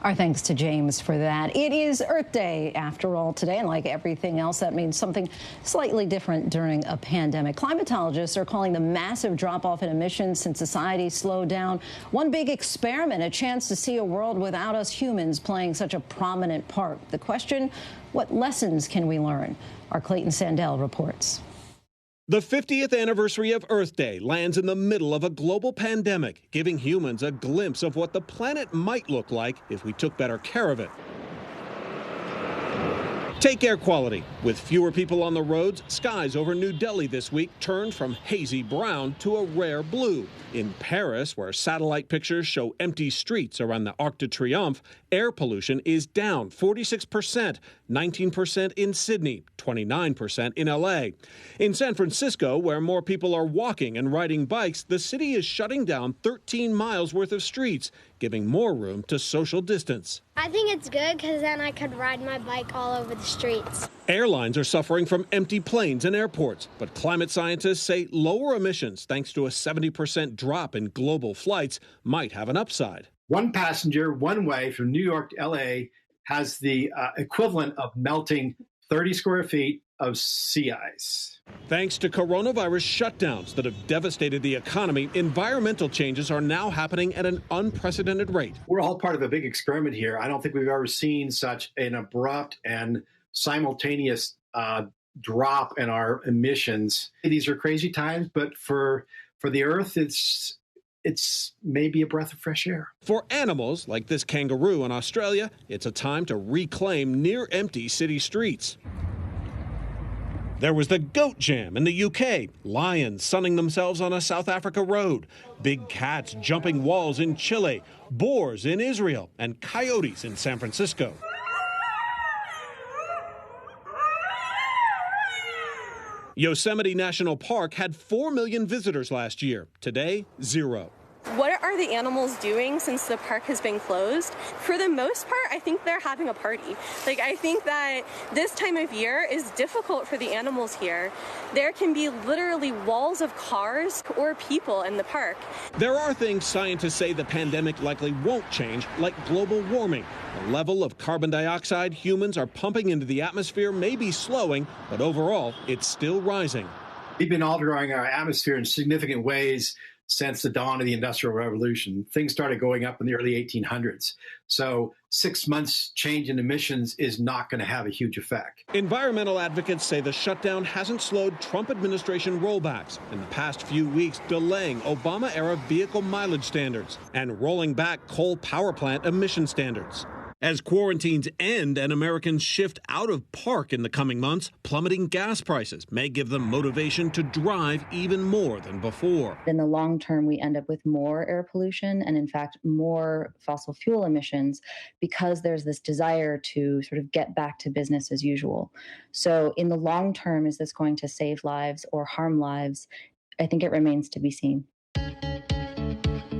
Our thanks to James for that. It is Earth Day, after all, today, and like everything else, that means something slightly different during a pandemic. Climatologists are calling the massive drop-off in emissions since society slowed down one big experiment, a chance to see a world without us humans playing such a prominent part. The question, what lessons can we learn? Our Clayton Sandell reports. The 50th anniversary of Earth Day lands in the middle of a global pandemic, giving humans a glimpse of what the planet might look like if we took better care of it. Take air quality. With fewer people on the roads, skies over New Delhi this week turned from hazy brown to a rare blue. In Paris, where satellite pictures show empty streets around the Arc de Triomphe, air pollution is down 46%, 19% in Sydney, 29% in LA. In San Francisco, where more people are walking and riding bikes, the city is shutting down 13 miles worth of streets, giving more room to social distance. I think it's good because then I could ride my bike all over the streets. Airlines are suffering from empty planes and airports, but climate scientists say lower emissions, thanks to a 70% drop in global flights, might have an upside. One passenger, one way from New York to LA has the equivalent of melting 30 square feet of sea ice. Thanks to coronavirus shutdowns that have devastated the economy, environmental changes are now happening at an unprecedented rate. We're all part of a big experiment here. I don't think we've ever seen such an abrupt and simultaneous drop in our emissions. These are crazy times, but for the Earth, it's maybe a breath of fresh air. For animals, like this kangaroo in Australia, it's a time to reclaim near-empty city streets. There was the goat jam in the UK, lions sunning themselves on a South Africa road, big cats jumping walls in Chile, boars in Israel, and coyotes in San Francisco. Yosemite National Park had 4 million visitors last year. Today, 0. What are the animals doing since the park has been closed? For the most part, I think they're having a party. I think that this time of year is difficult for the animals here. There can be literally walls of cars or people in the park. There are things scientists say the pandemic likely won't change, like global warming. The level of carbon dioxide humans are pumping into the atmosphere may be slowing, but overall, it's still rising. We've been altering our atmosphere in significant ways since the dawn of the Industrial Revolution. Things started going up in the early 1800s. So 6 months change in emissions is not going to have a huge effect. Environmental advocates say the shutdown hasn't slowed Trump administration rollbacks in the past few weeks, delaying Obama-era vehicle mileage standards and rolling back coal power plant emission standards. As quarantines end and Americans shift out of park in the coming months, plummeting gas prices may give them motivation to drive even more than before. In the long term, we end up with more air pollution and, in fact, more fossil fuel emissions because there's this desire to sort of get back to business as usual. So in the long term, is this going to save lives or harm lives? I think it remains to be seen.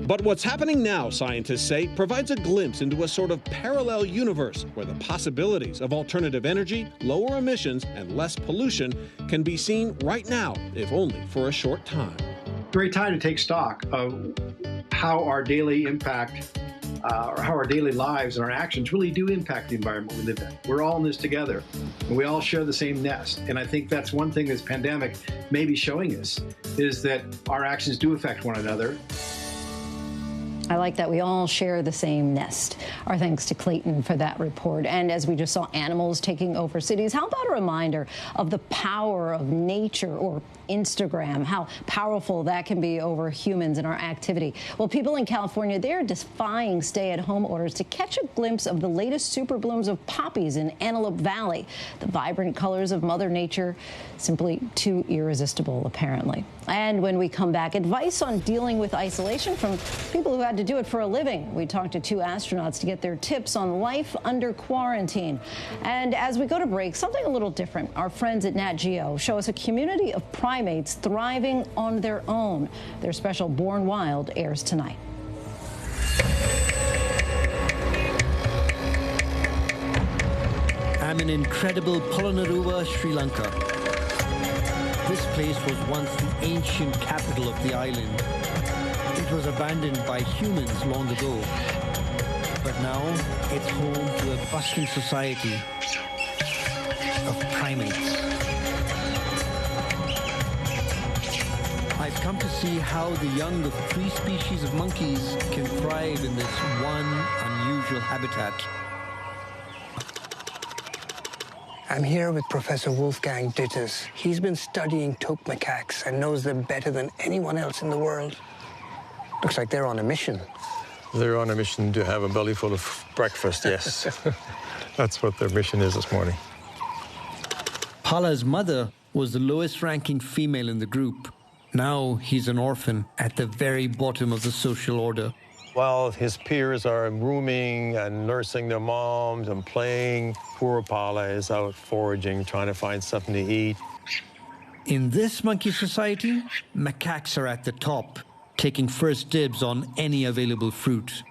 But what's happening now, scientists say, provides a glimpse into a sort of parallel universe where the possibilities of alternative energy, lower emissions, and less pollution can be seen right now, if only for a short time. Great time to take stock of how our daily impact, or how our daily lives and our actions really do impact the environment we live in. We're all in this together, and we all share the same nest. And I think that's one thing this pandemic may be showing us, is that our actions do affect one another. I like that we all share the same nest. Our thanks to Clayton for that report. And as we just saw animals taking over cities, how about a reminder of the power of nature, or Instagram, how powerful that can be over humans and our activity? Well, people in California, they're defying stay-at-home orders to catch a glimpse of the latest super blooms of poppies in Antelope Valley. The vibrant colors of Mother Nature, simply too irresistible, apparently. And when we come back, advice on dealing with isolation from people who had to do it for a living. We talked to 2 astronauts to get their tips on life under quarantine. And as we go to break, something a little different. Our friends at Nat Geo show us a community of primates thriving on their own. Their special Born Wild airs tonight. I'm in incredible Polonnaruwa, Sri Lanka. This place was once the ancient capital of the island. It was abandoned by humans long ago, but now it's home to a bustling society of primates. I've come to see how the young of 3 species of monkeys can thrive in this one unusual habitat. I'm here with Professor Wolfgang Dittes. He's been studying toque macaques and knows them better than anyone else in the world. Looks like they're on a mission. They're on a mission to have a belly full of breakfast, yes. That's what their mission is this morning. Pala's mother was the lowest ranking female in the group. Now he's an orphan at the very bottom of the social order. While his peers are grooming and nursing their moms and playing, poor Pala is out foraging, trying to find something to eat. In this monkey society, macaques are at the top, taking first dibs on any available fruit.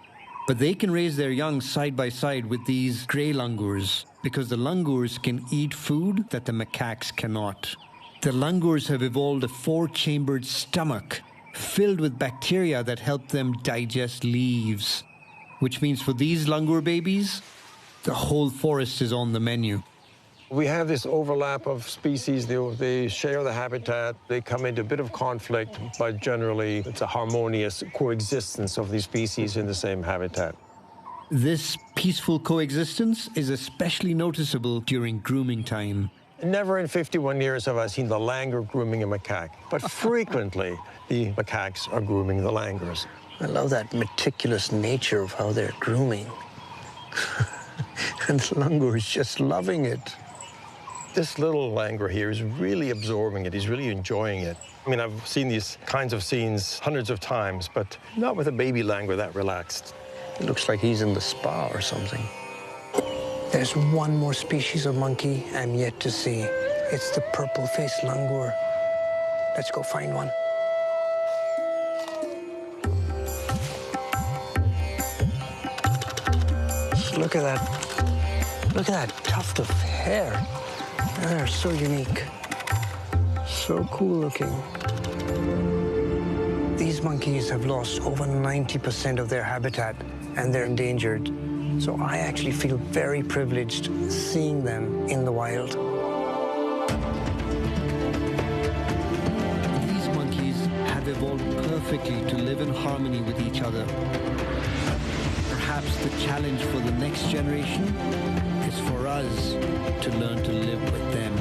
But they can raise their young side by side with these gray langurs, because the langurs can eat food that the macaques cannot. The langurs have evolved a 4-chambered stomach filled with bacteria that help them digest leaves, which means for these langur babies, the whole forest is on the menu. We have this overlap of species. They share the habitat. They come into a bit of conflict, but generally it's a harmonious coexistence of these species in the same habitat. This peaceful coexistence is especially noticeable during grooming time. Never in 51 years have I seen the langur grooming a macaque, but frequently the macaques are grooming the langurs. I love that meticulous nature of how they're grooming. And the langur is just loving it. This little langur here is really absorbing it. He's really enjoying it. I mean, I've seen these kinds of scenes hundreds of times, but not with a baby langur that relaxed. It looks like he's in the spa or something. There's one more species of monkey I'm yet to see. It's the purple-faced langur. Let's go find one. Look at that. Look at that tuft of hair. They're so unique. So cool looking. These monkeys have lost over 90% of their habitat, and they're endangered. So I actually feel very privileged seeing them in the wild. These monkeys have evolved perfectly to live in harmony with each other. perhaps the challenge for the next generation is for us to learn to live with them.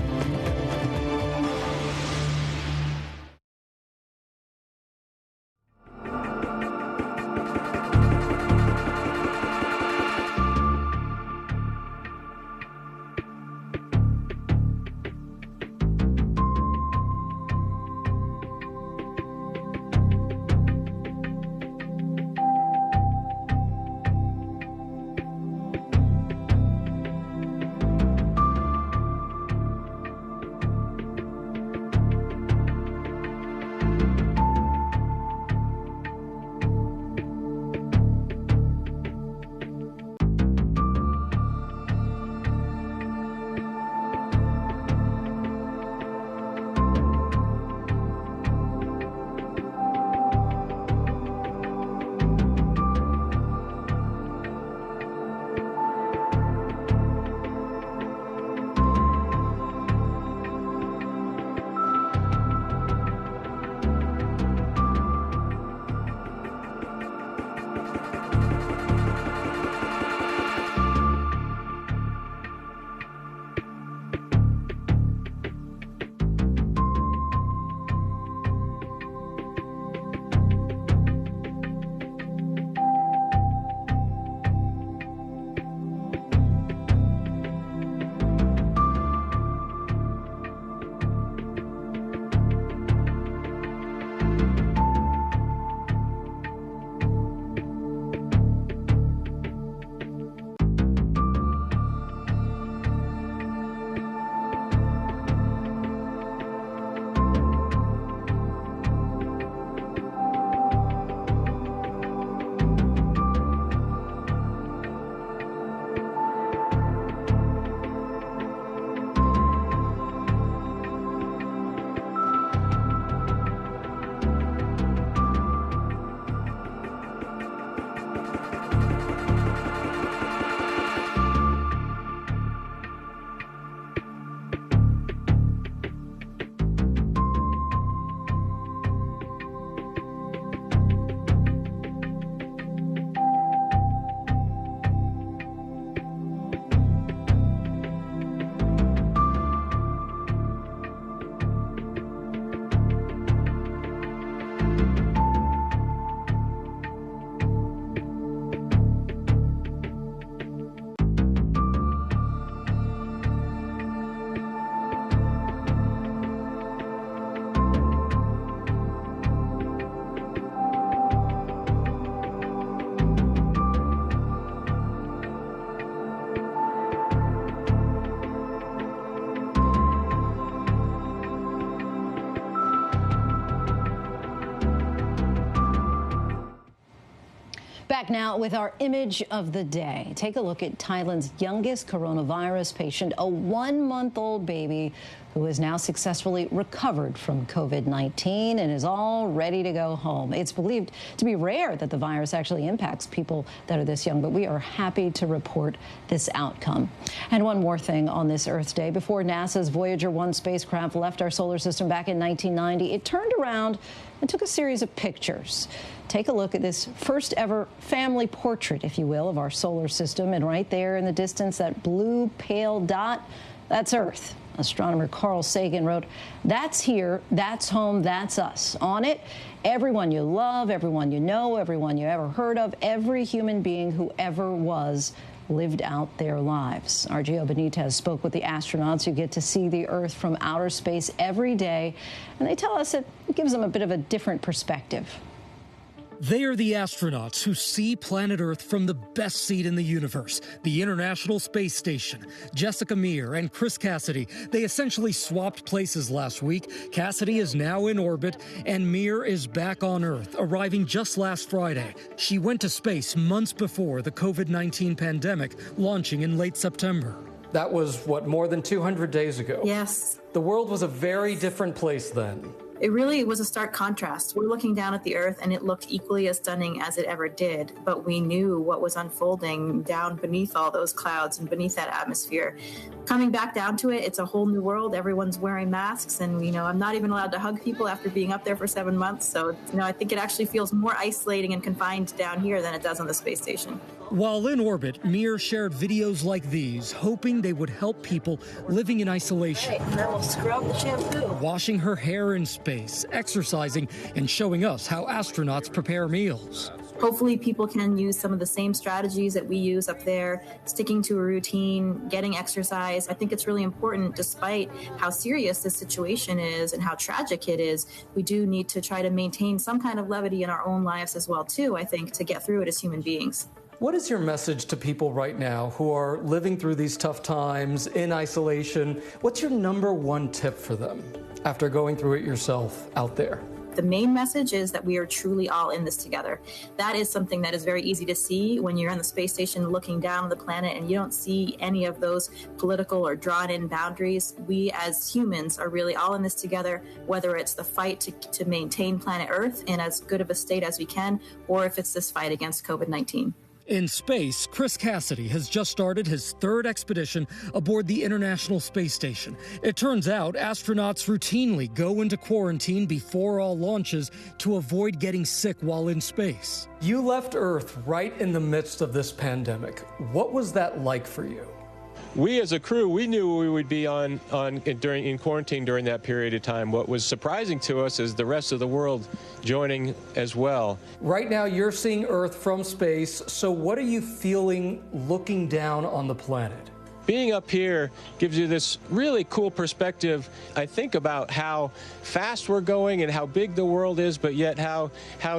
Back now with our image of the day. Take a look at Thailand's youngest coronavirus patient, a 1-month-old baby who has now successfully recovered from COVID-19 and is all ready to go home. It's believed to be rare that the virus actually impacts people that are this young, but we are happy to report this outcome. And one more thing on this Earth Day. Before NASA's Voyager 1 spacecraft left our solar system back in 1990, it turned around and took a series of pictures. Take a look at this first ever family portrait, if you will, of our solar system. And right there in the distance, that blue pale dot, that's Earth. Astronomer Carl Sagan wrote, "That's here, that's home, that's us." On it, everyone you love, everyone you know, everyone you ever heard of, every human being who ever was lived out their lives. Our Gio Benitez spoke with the astronauts who get to see the Earth from outer space every day, and they tell us it gives them a bit of a different perspective. They are the astronauts who see planet Earth from the best seat in the universe, the International Space Station. Jessica Meir and Chris Cassidy, they essentially swapped places last week. Cassidy is now in orbit, and Meir is back on Earth, arriving just last Friday. She went to space months before the COVID-19 pandemic, launching in late September. That was, what, more than 200 days ago? Yes. the world was a very different place then. It really was a stark contrast. We're looking down at the Earth and it looked equally as stunning as it ever did, but we knew what was unfolding down beneath all those clouds and beneath that atmosphere. Coming back down to it, it's a whole new world. Everyone's wearing masks and, I'm not even allowed to hug people after being up there for 7 months. So, I think it actually feels more isolating and confined down here than it does on the space station. While in orbit, Mir shared videos like these, hoping they would help people living in isolation. Right, and then we'll scrub the shampoo. Washing her hair in space, exercising, and showing us how astronauts prepare meals. Hopefully people can use some of the same strategies that we use up there, sticking to a routine, getting exercise. I think it's really important, despite how serious this situation is and how tragic it is, we do need to try to maintain some kind of levity in our own lives as well, too, I think, to get through it as human beings. What is your message to people right now who are living through these tough times in isolation? What's your number one tip for them after going through it yourself out there? The main message is that we are truly all in this together. That is something that is very easy to see when you're on the space station looking down on the planet and you don't see any of those political or drawn-in boundaries. We as humans are really all in this together, whether it's the fight to maintain planet Earth in as good of a state as we can, or if it's this fight against COVID-19. In space, Chris Cassidy has just started his third expedition aboard the International Space Station. It turns out astronauts routinely go into quarantine before all launches to avoid getting sick while in space. You left Earth right in the midst of this pandemic. What was that like for you? We as a crew, we knew we would be in quarantine during that period of time. What was surprising to us is the rest of the world joining as well. Right now you're seeing Earth from space, so what are you feeling looking down on the planet? Being up here gives you this really cool perspective, I think, about how fast we're going and how big the world is, but yet how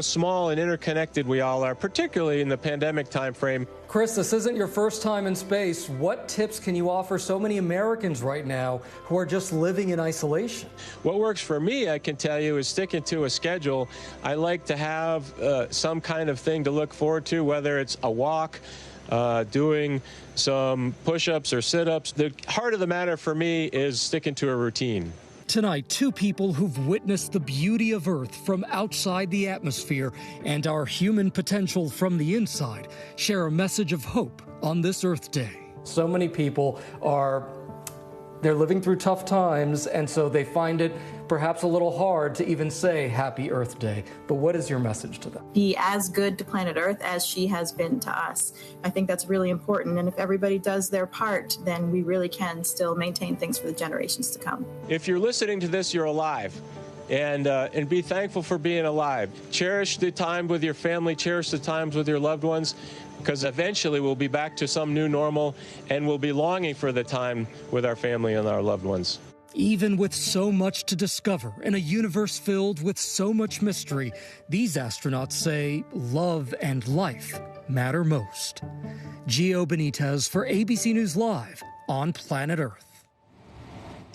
small and interconnected we all are, particularly in the pandemic time frame. Chris, this isn't your first time in space. What tips can you offer so many Americans right now who are just living in isolation? What works for me, I can tell you, is sticking to a schedule. I like to have some kind of thing to look forward to, whether it's a walk, doing some push-ups or sit-ups. The heart of the matter for me is sticking to a routine. Tonight, two people who've witnessed the beauty of Earth from outside the atmosphere and our human potential from the inside share a message of hope on this Earth Day. So many people they're living through tough times, and so they find it perhaps a little hard to even say Happy Earth Day. But what is your message to them? Be as good to planet Earth as she has been to us. I think that's really important. And if everybody does their part, then we really can still maintain things for the generations to come. If you're listening to this, you're alive. And be thankful for being alive. Cherish the time with your family, cherish the times with your loved ones, because eventually we'll be back to some new normal and we'll be longing for the time with our family and our loved ones. Even with so much to discover in a universe filled with so much mystery, these astronauts say love and life matter most. Gio Benitez for ABC News Live on Planet Earth.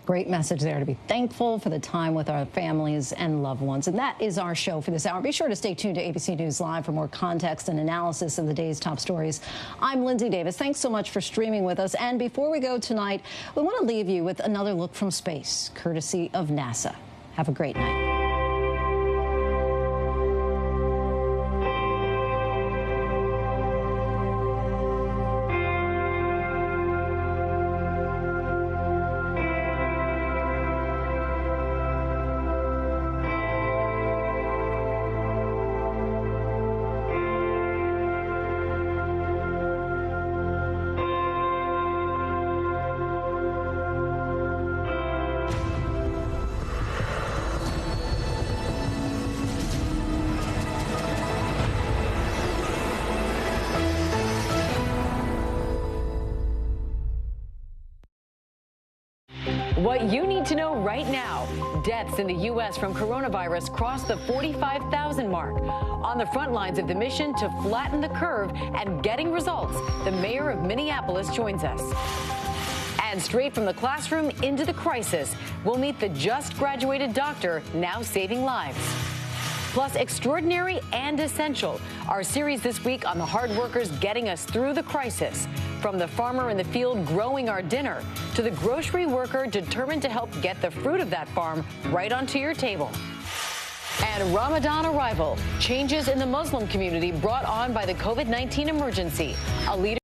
Great message there to be thankful for the time with our families and loved ones. And that is our show for this hour. Be sure to stay tuned to ABC News Live for more context and analysis of the day's top stories. I'm Lindsay Davis. Thanks so much for streaming with us. And before we go tonight, we want to leave you with another look from space, courtesy of NASA. Have a great night. What you need to know right now, deaths in the U.S. from coronavirus crossed the 45,000 mark. On the front lines of the mission to flatten the curve and getting results, the mayor of Minneapolis joins us. And straight from the classroom into the crisis, we'll meet the just graduated doctor now saving lives. Plus, extraordinary and essential, our series this week on the hard workers getting us through the crisis. From the farmer in the field growing our dinner to the grocery worker determined to help get the fruit of that farm right onto your table. And Ramadan arrival, changes in the Muslim community brought on by the COVID-19 emergency. A leader